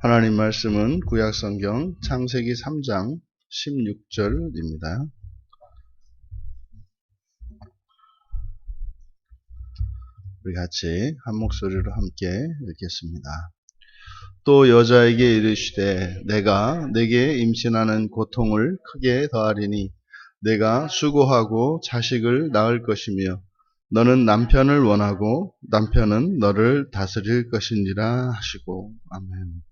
하나님 말씀은 구약성경 창세기 3장 16절입니다. 우리 같이 한 목소리로 함께 읽겠습니다. 또 여자에게 이르시되 내가 네게 임신하는 고통을 크게 더하리니 내가 수고하고 자식을 낳을 것이며 너는 남편을 원하고 남편은 너를 다스릴 것이니라 하시고. 아멘.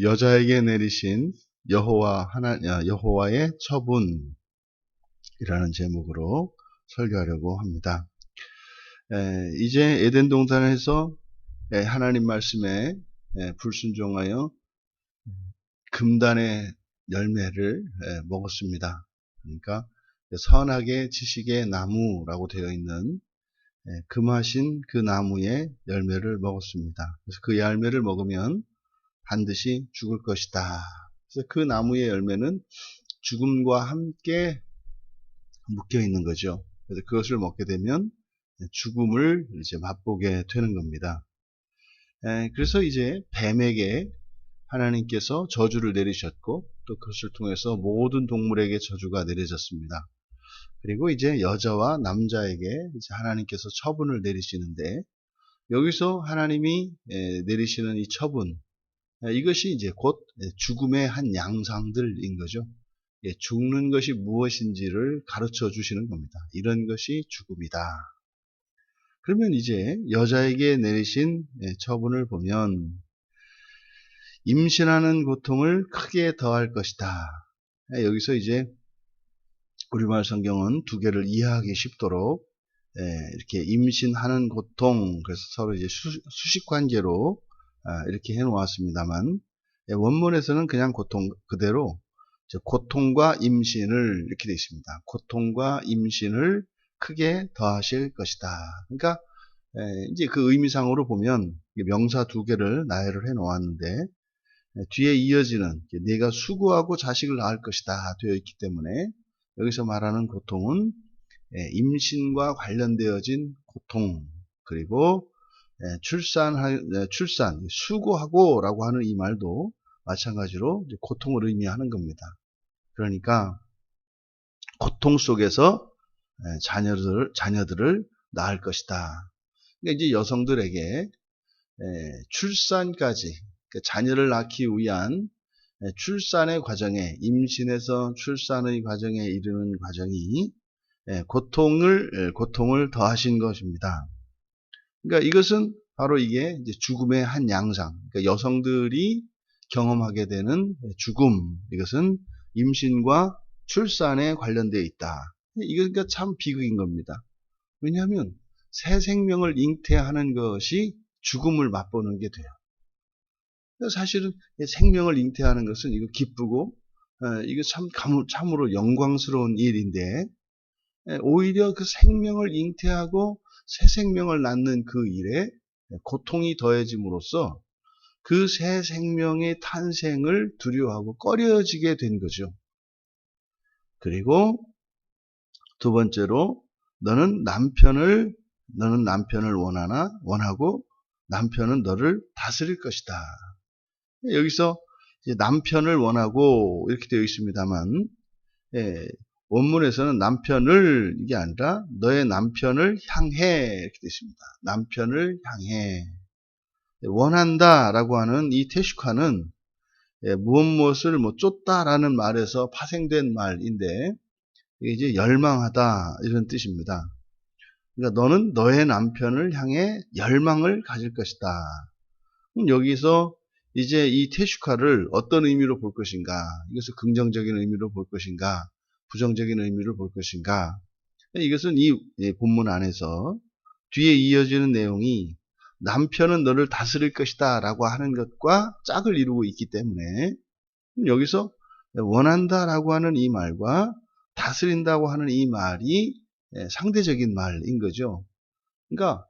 여자에게 내리신 여호와의 처분이라는 제목으로 설교하려고 합니다. 이제 에덴 동산에서 하나님 말씀에 불순종하여 금단의 열매를 먹었습니다. 그러니까 선악의 지식의 나무라고 되어 있는 금하신 그 나무의 열매를 먹었습니다. 그래서 그 열매를 먹으면 반드시 죽을 것이다. 그래서 그 나무의 열매는 죽음과 함께 묶여 있는 거죠. 그래서 그것을 먹게 되면 죽음을 이제 맛보게 되는 겁니다. 그래서 이제 뱀에게 하나님께서 저주를 내리셨고 또 그것을 통해서 모든 동물에게 저주가 내려졌습니다. 그리고 이제 여자와 남자에게 이제 하나님께서 처분을 내리시는데 여기서 하나님이 내리시는 이 처분, 이것이 이제 곧 죽음의 한 양상들인 거죠. 죽는 것이 무엇인지를 가르쳐 주시는 겁니다. 이런 것이 죽음이다. 그러면 이제 여자에게 내리신 처분을 보면 임신하는 고통을 크게 더할 것이다. 여기서 이제 우리말 성경은 두 개를 이해하기 쉽도록 이렇게 임신하는 고통, 그래서 서로 이제 수식 관계로 이렇게 해 놓았습니다만 원문에서는 그냥 고통 그대로 고통과 임신을 이렇게 되어 있습니다. 고통과 임신을 크게 더하실 것이다. 그러니까 이제 그 의미상으로 보면 명사 두 개를 나열을 해 놓았는데 뒤에 이어지는 네가 수고하고 자식을 낳을 것이다 되어 있기 때문에 여기서 말하는 고통은 임신과 관련되어진 고통, 그리고 출산, 수고하고 라고 하는 이 말도 마찬가지로 고통을 의미하는 겁니다. 그러니까 고통 속에서 자녀들을 낳을 것이다. 그러니까 이제 여성들에게 출산까지, 자녀를 낳기 위한 출산의 과정에, 임신에서 출산의 과정에 이르는 과정이 고통을 더하신 것입니다. 그러니까 이것은 바로 이게 이제 죽음의 한 양상, 그러니까 여성들이 경험하게 되는 죽음, 이것은 임신과 출산에 관련되어 있다. 이거 그러니까 참 비극인 겁니다. 왜냐하면 새 생명을 잉태하는 것이 죽음을 맛보는 게 돼요. 사실은 생명을 잉태하는 것은 이거 기쁘고 이거 참으로 영광스러운 일인데 오히려 그 생명을 잉태하고 새 생명을 낳는 그 일에 고통이 더해짐으로써 그 새 생명의 탄생을 두려워하고 꺼려지게 된 거죠. 그리고 두 번째로 너는 남편을 원하고 남편은 너를 다스릴 것이다. 여기서 이제 남편을 원하고 이렇게 되어 있습니다만 원문에서는 남편을 이게 아니라 너의 남편을 향해 이렇게 되어 있습니다. 남편을 향해 원한다라고 하는 이 테슈카는 무엇을 쫓다라는 말에서 파생된 말인데 이게 이제 열망하다 이런 뜻입니다. 그러니까 너는 너의 남편을 향해 열망을 가질 것이다. 여기서 이제 이 테슈카를 어떤 의미로 볼 것인가? 이것을 긍정적인 의미로 볼 것인가? 부정적인 의미로 볼 것인가? 이것은 이 본문 안에서 뒤에 이어지는 내용이 남편은 너를 다스릴 것이다 라고 하는 것과 짝을 이루고 있기 때문에 여기서 원한다라고 하는 이 말과 다스린다고 하는 이 말이 상대적인 말인 거죠. 그러니까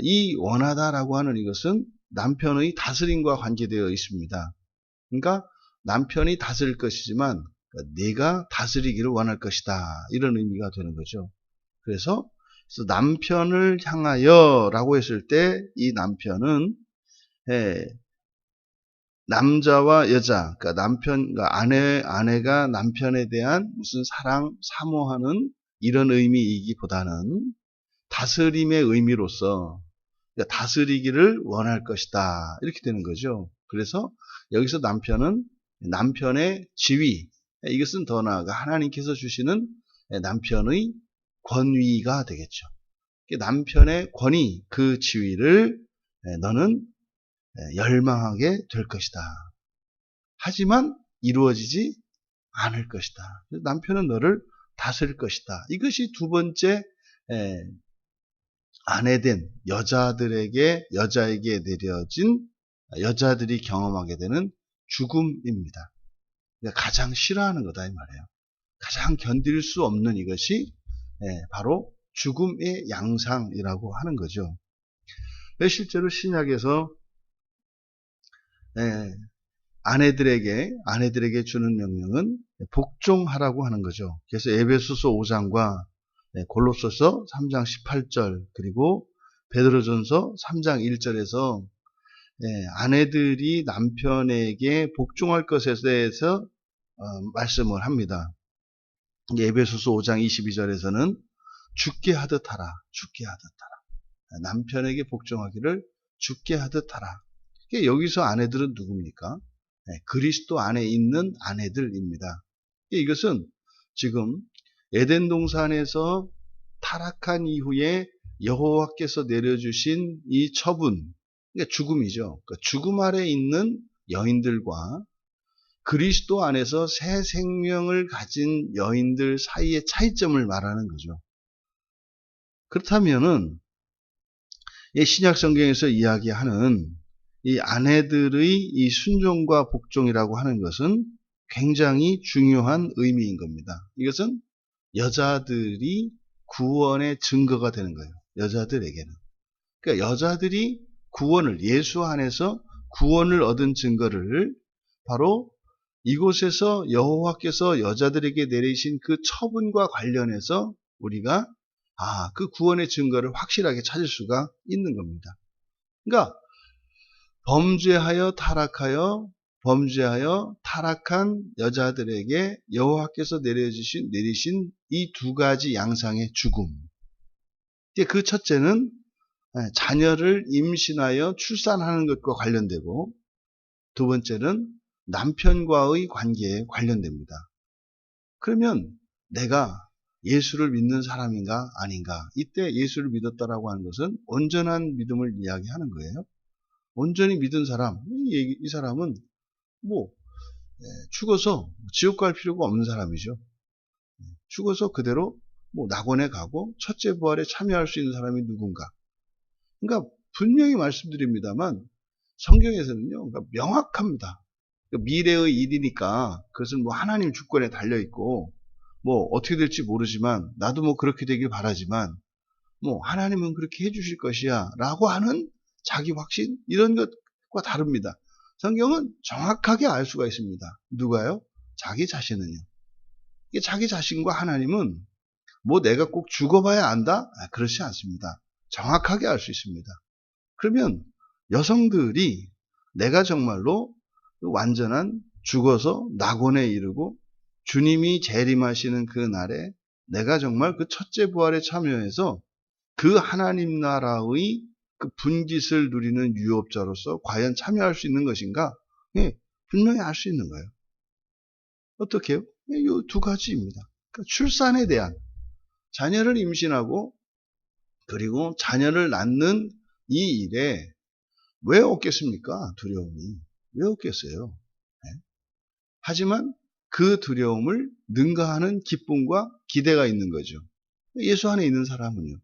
이 원하다라고 하는 이것은 남편의 다스림과 관계되어 있습니다. 그러니까 남편이 다스릴 것이지만 네가 다스리기를 원할 것이다. 이런 의미가 되는 거죠. 그래서 남편을 향하여 라고 했을 때 이 남편은 예, 남자와 여자, 그러니까 그러니까 아내가 남편에 대한 무슨 사랑, 사모하는 이런 의미이기보다는 다스림의 의미로서 그러니까 다스리기를 원할 것이다. 이렇게 되는 거죠. 그래서 여기서 남편은 남편의 지위, 이것은 더 나아가 하나님께서 주시는 남편의 권위가 되겠죠. 남편의 권위, 그 지위를 너는 열망하게 될 것이다. 하지만 이루어지지 않을 것이다. 남편은 너를 다스릴 것이다. 이것이 두 번째 아내된 여자에게 내려진 여자들이 경험하게 되는 죽음입니다. 그러니까 가장 싫어하는 거다 이 말이에요. 가장 견딜 수 없는 이것이 바로 죽음의 양상이라고 하는 거죠. 실제로 신약에서 아내들에게 주는 명령은 복종하라고 하는 거죠. 그래서 에베소서 5장과 골로새서 3장 18절 그리고 베드로전서 3장 1절에서 아내들이 남편에게 복종할 것에 대해서 말씀을 합니다. 에베소서 5장 22절에서는 죽게 하듯 하라. 남편에게 복종하기를 죽게 하듯 하라. 여기서 아내들은 누굽니까? 그리스도 안에 있는 아내들입니다. 이것은 지금 에덴 동산에서 타락한 이후에 여호와께서 내려주신 이 처분, 그러니까 죽음이죠. 그러니까 죽음 아래 있는 여인들과 그리스도 안에서 새 생명을 가진 여인들 사이의 차이점을 말하는 거죠. 그렇다면은 신약 성경에서 이야기하는 이 아내들의 이 순종과 복종이라고 하는 것은 굉장히 중요한 의미인 겁니다. 이것은 여자들이 구원의 증거가 되는 거예요. 여자들에게는. 그러니까 여자들이 예수 안에서 구원을 얻은 증거를 바로 이곳에서 여호와께서 여자들에게 내리신 그 처분과 관련해서 우리가 그 구원의 증거를 확실하게 찾을 수가 있는 겁니다. 그러니까 범죄하여 타락한 여자들에게 여호와께서 내리신 이 두 가지 양상의 죽음. 그 첫째는 자녀를 임신하여 출산하는 것과 관련되고, 두 번째는 남편과의 관계에 관련됩니다. 그러면 내가 예수를 믿는 사람인가 아닌가? 이때 예수를 믿었다라고 하는 것은 온전한 믿음을 이야기하는 거예요. 온전히 믿은 사람, 이 사람은 죽어서 지옥 갈 필요가 없는 사람이죠. 죽어서 그대로 낙원에 가고 첫째 부활에 참여할 수 있는 사람이 누군가. 그러니까 분명히 말씀드립니다만 성경에서는요, 그러니까 명확합니다. 미래의 일이니까 그것은 하나님 주권에 달려 있고 어떻게 될지 모르지만 나도 그렇게 되길 바라지만 하나님은 그렇게 해주실 것이야 라고 하는 자기 확신 이런 것과 다릅니다. 성경은 정확하게 알 수가 있습니다. 누가요? 자기 자신은요. 자기 자신과 하나님은 내가 꼭 죽어봐야 안다? 그렇지 않습니다. 정확하게 알 수 있습니다. 그러면 여성들이 내가 정말로 완전한 죽어서 낙원에 이르고 주님이 재림하시는 그 날에 내가 정말 그 첫째 부활에 참여해서 그 하나님 나라의 그 분깃을 누리는 유업자로서 과연 참여할 수 있는 것인가? 분명히 알 수 있는 거예요. 어떻게요? 이 두 가지입니다. 그러니까 출산에 대한 자녀를 임신하고 그리고 자녀를 낳는 이 일에 왜 없겠습니까? 두려움이. 왜 없겠어요? 하지만 그 두려움을 능가하는 기쁨과 기대가 있는 거죠. 예수 안에 있는 사람은요.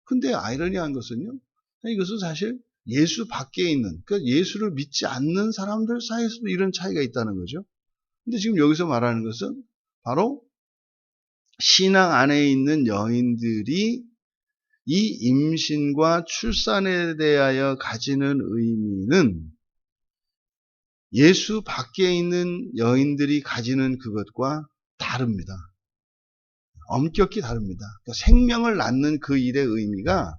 근데 아이러니한 것은요. 이것은 사실 예수 밖에 있는, 그러니까 예수를 믿지 않는 사람들 사이에서도 이런 차이가 있다는 거죠. 근데 지금 여기서 말하는 것은 바로 신앙 안에 있는 여인들이 이 임신과 출산에 대하여 가지는 의미는 예수 밖에 있는 여인들이 가지는 그것과 다릅니다. 엄격히 다릅니다. 그러니까 생명을 낳는 그 일의 의미가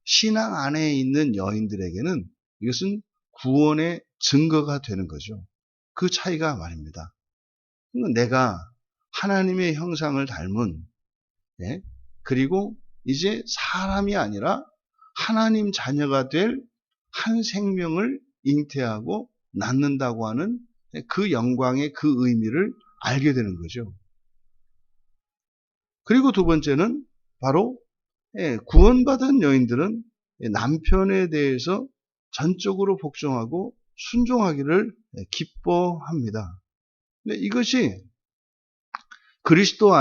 신앙 안에 있는 여인들에게는 이것은 구원의 증거가 되는 거죠. 그 차이가 말입니다. 내가 하나님의 형상을 닮은, 예? 그리고 이제 사람이 아니라 하나님 자녀가 될 한 생명을 잉태하고 낳는다고 하는 그 영광의 그 의미를 알게 되는 거죠. 그리고 두 번째는 바로 구원받은 여인들은 남편에 대해서 전적으로 복종하고 순종하기를 기뻐합니다. 근데 이것이 그리스도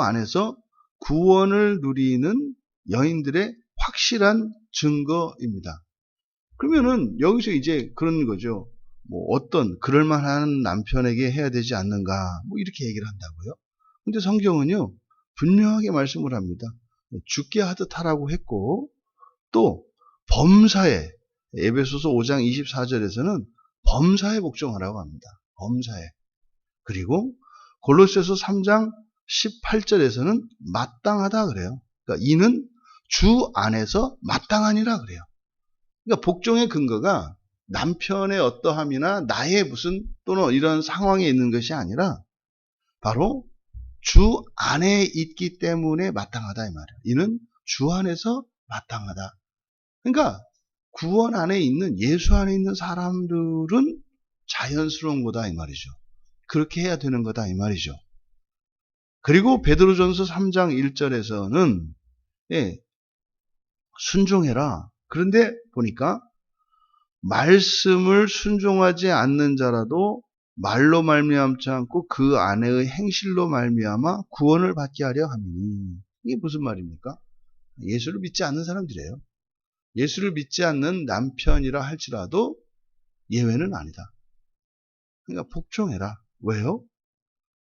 안에서 구원을 누리는 여인들의 확실한 증거입니다. 그러면은 여기서 이제 그런 거죠. 뭐 어떤 그럴만한 남편에게 해야 되지 않는가, 뭐 이렇게 얘기를 한다고요. 근데 성경은요 분명하게 말씀을 합니다. 죽게 하듯 하라고 했고, 또 범사에, 에베소서 5장 24절에서는 범사에 복종하라고 합니다. 범사에. 그리고 골로새서 3장 18절에서는 마땅하다 그래요. 그러니까 이는 주 안에서 마땅하니라 그래요. 그러니까 복종의 근거가 남편의 어떠함이나 나의 무슨 또는 이런 상황에 있는 것이 아니라 바로 주 안에 있기 때문에 마땅하다 이 말이에요. 이는 주 안에서 마땅하다. 그러니까 구원 안에 있는, 예수 안에 있는 사람들은 자연스러운 거다 이 말이죠. 그렇게 해야 되는 거다 이 말이죠. 그리고 베드로전서 3장 1절에서는 순종해라. 그런데 보니까 말씀을 순종하지 않는 자라도 말로 말미암지 않고 그 안에의 행실로 말미암아 구원을 받게 하려 함이니. 이게 무슨 말입니까? 예수를 믿지 않는 사람들이에요. 예수를 믿지 않는 남편이라 할지라도 예외는 아니다. 그러니까 복종해라. 왜요?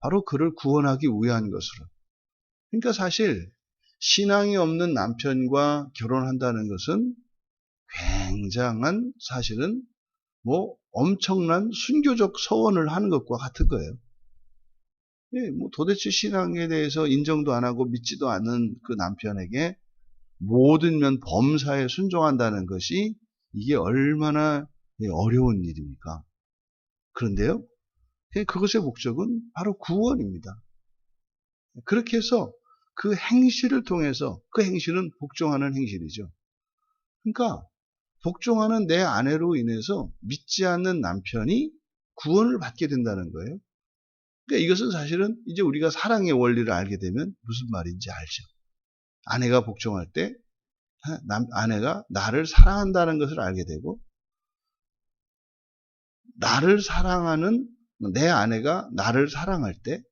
바로 그를 구원하기 위한 것으로. 그러니까 사실 신앙이 없는 남편과 결혼한다는 것은 굉장한, 사실은 뭐 엄청난 순교적 서원을 하는 것과 같은 거예요. 뭐 도대체 신앙에 대해서 인정도 안 하고 믿지도 않는 그 남편에게 모든 면 범사에 순종한다는 것이 이게 얼마나 어려운 일입니까? 그런데요, 그것의 목적은 바로 구원입니다. 그렇게 해서 그 행실을 통해서, 그 행실은 복종하는 행실이죠. 그러니까 복종하는 내 아내로 인해서 믿지 않는 남편이 구원을 받게 된다는 거예요. 그러니까 이것은 사실은 이제 우리가 사랑의 원리를 알게 되면 무슨 말인지 알죠. 아내가 복종할 때 아내가 나를 사랑한다는 것을 알게 되고, 나를 사랑하는 내 아내가 나를 사랑할 때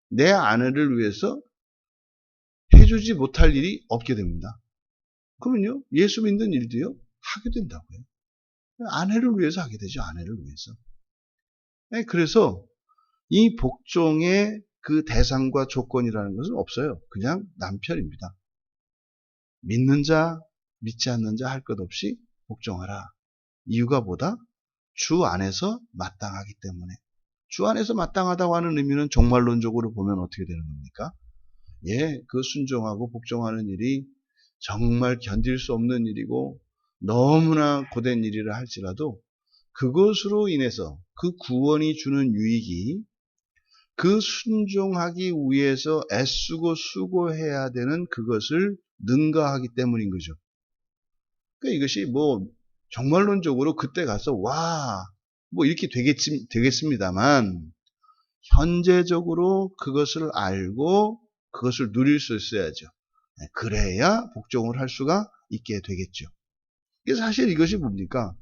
내 아내를 위해서 해주지 못할 일이 없게 됩니다. 그러면요, 예수 믿는 일도요 하게 된다고요. 아내를 위해서 하게 되죠. 아내를 위해서. 그래서 이 복종의 그 대상과 조건이라는 것은 없어요. 그냥 남편입니다. 믿는 자, 믿지 않는 자 할 것 없이 복종하라. 이유가 뭐다? 주 안에서 마땅하기 때문에. 주 안에서 마땅하다고 하는 의미는 종말론적으로 보면 어떻게 되는 겁니까? 그 순종하고 복종하는 일이 정말 견딜 수 없는 일이고 너무나 고된 일이라 할지라도 그것으로 인해서 그 구원이 주는 유익이 그 순종하기 위해서 애쓰고 수고해야 되는 그것을 능가하기 때문인 거죠. 그러니까 이것이 뭐 정말론적으로 그때 가서 뭐 이렇게 되겠습니다만, 현재적으로 그것을 알고 그것을 누릴 수 있어야죠. 그래야 복종을 할 수가 있게 되겠죠. 사실 이것이 뭡니까?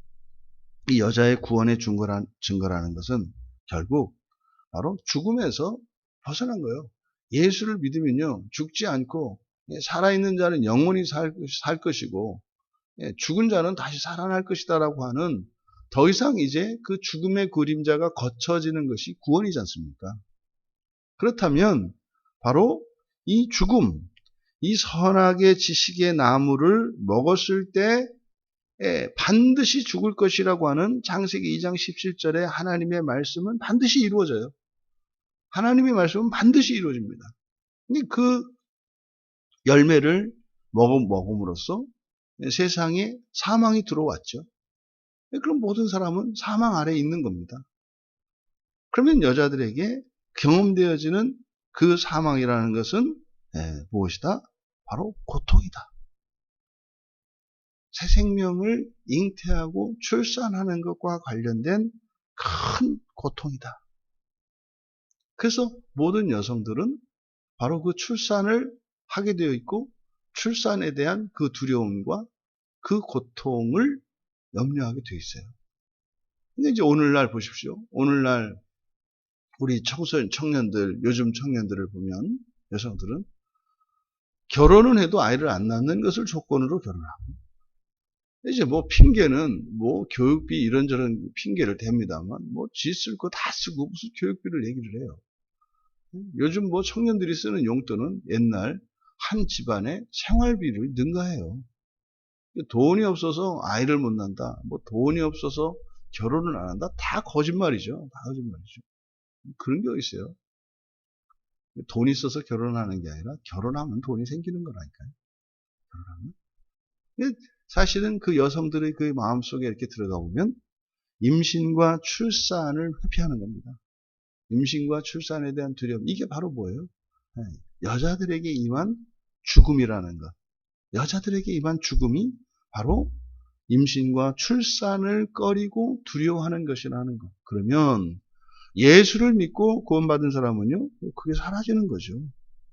이 여자의 구원의 증거라는 것은 결국 바로 죽음에서 벗어난 거예요. 예수를 믿으면요, 죽지 않고 살아있는 자는 영원히 살 것이고 죽은 자는 다시 살아날 것이다라고 하는, 더 이상 이제 그 죽음의 그림자가 거쳐지는 것이 구원이지 않습니까? 그렇다면 바로 이 죽음, 이 선악의 지식의 나무를 먹었을 때 반드시 죽을 것이라고 하는 창세기 2장 17절의 하나님의 말씀은 반드시 이루어져요. 하나님의 말씀은 반드시 이루어집니다. 그 열매를 먹음으로써 세상에 사망이 들어왔죠. 그럼 모든 사람은 사망 아래에 있는 겁니다. 그러면 여자들에게 경험되어지는 그 사망이라는 것은 무엇이다? 바로 고통이다. 새 생명을 잉태하고 출산하는 것과 관련된 큰 고통이다. 그래서 모든 여성들은 바로 그 출산을 하게 되어 있고 출산에 대한 그 두려움과 그 고통을 염려하게 되어 있어요. 근데 이제 오늘날 보십시오. 오늘날 우리 청년들, 요즘 청년들을 보면 여성들은 결혼은 해도 아이를 안 낳는 것을 조건으로 결혼하고 이제 뭐 핑계는 뭐 교육비 이런저런 핑계를 댑니다만 뭐 지 쓸 거 다 쓰고 무슨 교육비를 얘기를 해요. 요즘 뭐 청년들이 쓰는 용돈은 옛날 한 집안의 생활비를 능가해요. 돈이 없어서 아이를 못 낳는다. 뭐 돈이 없어서 결혼을 안 한다. 다 거짓말이죠. 다 거짓말이죠. 그런 게 어디 있어요? 돈이 있어서 결혼하는 게 아니라 결혼하면 돈이 생기는 거라니까요. 결혼하면. 사실은 그 여성들의 그 마음속에 이렇게 들어가 보면 임신과 출산을 회피하는 겁니다. 임신과 출산에 대한 두려움. 이게 바로 뭐예요? 여자들에게 임한 죽음이라는 것. 여자들에게 임한 죽음이 바로 임신과 출산을 꺼리고 두려워하는 것이라는 것. 그러면 예수를 믿고 구원받은 사람은요, 그게 사라지는 거죠.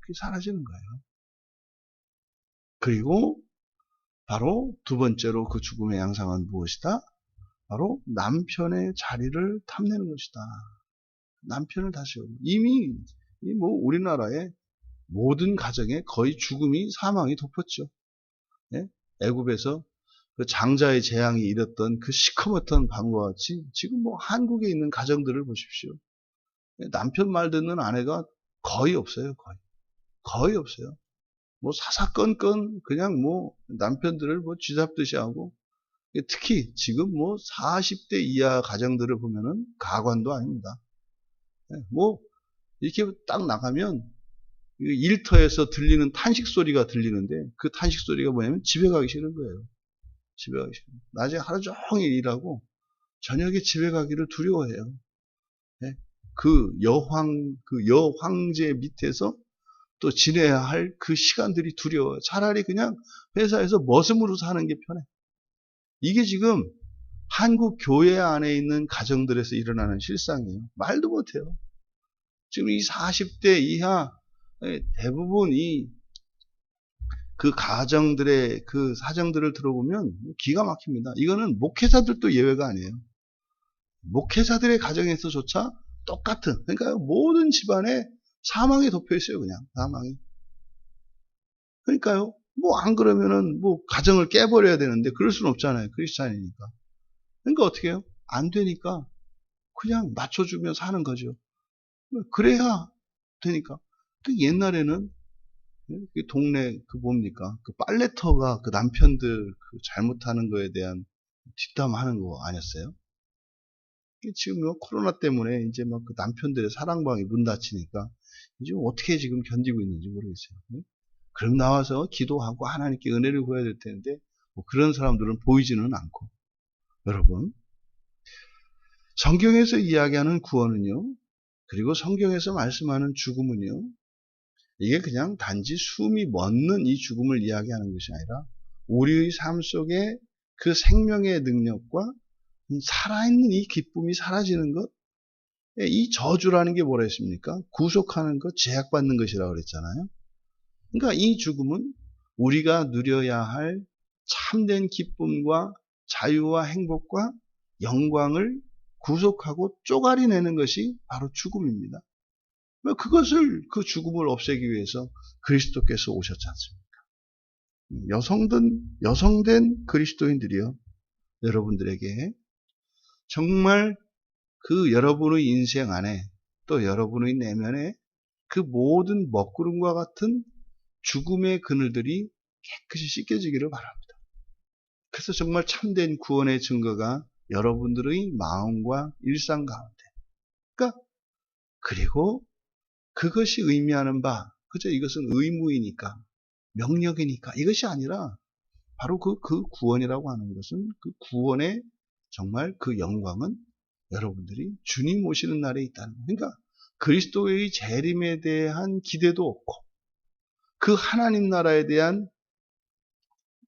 그게 사라지는 거예요. 그리고 바로 두 번째로 그 죽음의 양상은 무엇이다? 바로 남편의 자리를 탐내는 것이다. 남편을 다시 이미 뭐 우리나라의 모든 가정에 거의 죽음이 사망이 덮었죠. 예? 애굽에서 그 장자의 재앙이 일었던 그 시커멓던 밤과 같이 지금 뭐 한국에 있는 가정들을 보십시오. 남편 말 듣는 아내가 거의 없어요. 거의 없어요. 뭐 사사건건 그냥 뭐 남편들을 뭐 쥐잡듯이 하고 특히 지금 뭐 40대 이하 가정들을 보면은 가관도 아닙니다. 뭐 이렇게 딱 나가면 일터에서 들리는 탄식 소리가 들리는데 그 탄식 소리가 뭐냐면 집에 가기 싫은 거예요. 집에 가기 싫은. 낮에 하루 종일 일하고 저녁에 집에 가기를 두려워해요. 그 여황제 밑에서 또 지내야 할 그 시간들이 두려워요. 차라리 그냥 회사에서 머슴으로 사는 게 편해. 이게 지금 한국 교회 안에 있는 가정들에서 일어나는 실상이에요. 말도 못해요. 지금 이 40대 이하 대부분 그 가정들의 그 사정들을 들어보면 기가 막힙니다. 이거는 목회자들도 예외가 아니에요. 목회자들의 가정에서조차 똑같은, 그러니까 모든 집안에 사망이 덮여 있어요, 그냥. 사망이. 그러니까요, 뭐 안 그러면은 뭐 가정을 깨버려야 되는데 그럴 수는 없잖아요. 크리스찬이니까. 그러니까 어떻게 해요? 안 되니까 그냥 맞춰주며 사는 거죠. 그래야 되니까. 그 옛날에는 동네 그 뭡니까? 그 빨래터가 그 남편들 그 잘못하는 거에 대한 뒷담하는 거 아니었어요? 지금 뭐 코로나 때문에 이제 막 그 남편들의 사랑방이 문 닫히니까 이제 어떻게 지금 견디고 있는지 모르겠어요. 그럼 나와서 기도하고 하나님께 은혜를 구해야 될 텐데 뭐 그런 사람들은 보이지는 않고. 여러분, 성경에서 이야기하는 구원은요, 그리고 성경에서 말씀하는 죽음은요, 이게 그냥 단지 숨이 멎는 이 죽음을 이야기하는 것이 아니라 우리의 삶 속에 그 생명의 능력과 살아있는 이 기쁨이 사라지는 것, 이 저주라는 게 뭐라 했습니까? 구속하는 것, 제약받는 것이라고 그랬잖아요. 그러니까 이 죽음은 우리가 누려야 할 참된 기쁨과 자유와 행복과 영광을 구속하고 쪼가리내는 것이 바로 죽음입니다. 그것을, 그 죽음을 없애기 위해서 그리스도께서 오셨지 않습니까? 여성된 그리스도인들이요, 여러분들에게 정말 그 여러분의 인생 안에 또 여러분의 내면에 그 모든 먹구름과 같은 죽음의 그늘들이 깨끗이 씻겨지기를 바랍니다. 그래서 정말 참된 구원의 증거가 여러분들의 마음과 일상 가운데. 그러니까 그리고 그것이 의미하는 바, 그저 이것은 의무이니까, 명령이니까 이것이 아니라 바로 그 구원이라고 하는 것은 그 구원의 정말 그 영광은 여러분들이 주님 오시는 날에 있다는 거예요. 그러니까 그리스도의 재림에 대한 기대도 없고 그 하나님 나라에 대한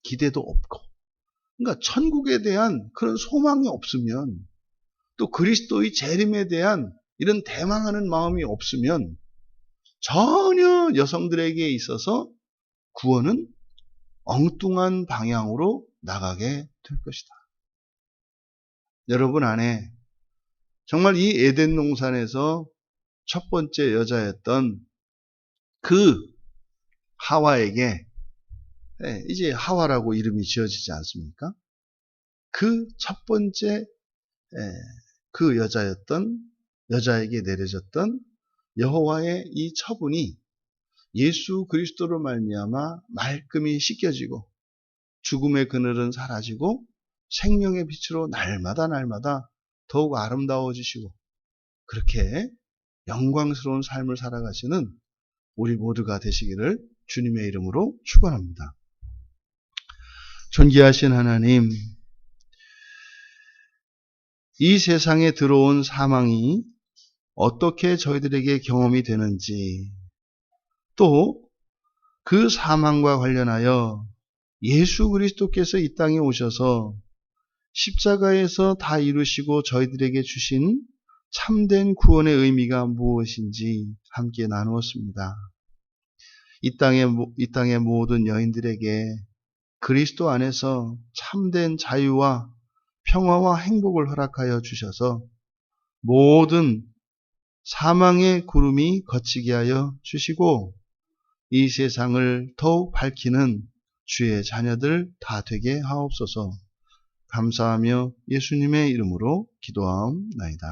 기대도 없고 그러니까 천국에 대한 그런 소망이 없으면 또 그리스도의 재림에 대한 이런 대망하는 마음이 없으면 전혀 여성들에게 있어서 구원은 엉뚱한 방향으로 나가게 될 것이다. 여러분 안에 정말 이 에덴 동산에서 첫 번째 여자였던 그 하와에게 이제 하와라고 이름이 지어지지 않습니까? 그 첫 번째 그 여자에게 내려졌던 여호와의 이 처분이 예수 그리스도로 말미암아 말끔히 씻겨지고 죽음의 그늘은 사라지고 생명의 빛으로 날마다 더욱 아름다워지시고 그렇게 영광스러운 삶을 살아가시는 우리 모두가 되시기를 주님의 이름으로 축원합니다. 존귀하신 하나님, 이 세상에 들어온 사망이 어떻게 저희들에게 경험이 되는지 또 그 사망과 관련하여 예수 그리스도께서 이 땅에 오셔서 십자가에서 다 이루시고 저희들에게 주신 참된 구원의 의미가 무엇인지 함께 나누었습니다. 이 땅의 모든 여인들에게 그리스도 안에서 참된 자유와 평화와 행복을 허락하여 주셔서 모든 사망의 구름이 걷히게 하여 주시고 이 세상을 더욱 밝히는 주의 자녀들 다 되게 하옵소서. 감사하며 예수님의 이름으로 기도하옵나이다.